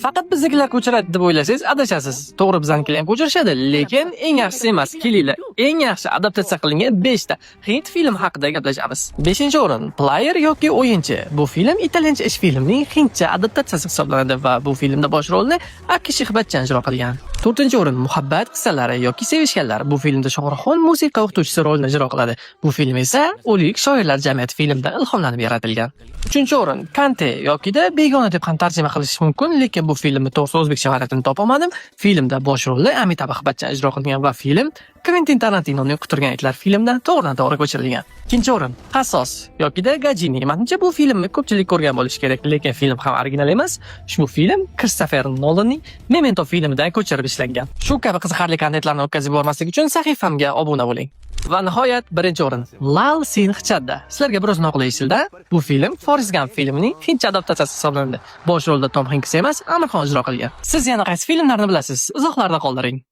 Faqat biznikilar ko'chiradi deb o'ylasangiz adashasiz. To'g'ri, biznikilar ham ko'chirishadi, lekin eng yaxshisi emas. Kelinglar, eng yaxshi adaptatsiya qilingan 5 ta hind film haqida gaplashamiz. 5-o'rin Player yoki o'yinchi. Bu film italyancha ish filmining hindcha adaptatsiyasi hisoblanadi va bu filmda bosh rolni Akish Bachchan ijro qilgan. 4-o'rin Muhabbat qissalari yoki sevishganlar. Bu filmda Shohruxxon musiqa o'qituvchisi rolini ijro qiladi. Bu film esa O'lik shoirlar jamiyati filmdan ilhomlanib yaratilgan. 3-o'rin Kante yokida begona deb ham tarjima qilish mumkin, lekin bu filmni to'g'ri o'zbekcha variantini topolmadim. Filmda bosh rolni Amitabh Bachchan ijro qilgan va film Quentin Tarantinoning Quturgan itlar filmidan to'g'ridan-to'g'ri ko'chirilgan. 2-o'rin Qasos yokida Gajini. Menimcha bu filmni ko'pchilik ko'rgan bo'lishi kerak, lekin film ham original emas. Ushbu film Christopher Nolanning Memento filmidan ko'chirib ishlangan. Shu kabi qiziqarli kontentlarni o'tkazib yubormaslik uchun sahifamga obuna bo'ling. Va nihoyat 1-o'rin Lal Singh Chadda. Sizlarga biroz noqulay ishildi. Bu film Forrest Gump filmining hindcha adaptatsiyasi hisoblanadi. Bosh rolda Tom Hanks emas, Amir Xon ijro qilgan. Siz yana qaysi filmlarni bilasiz? Izohlarda qoldiring.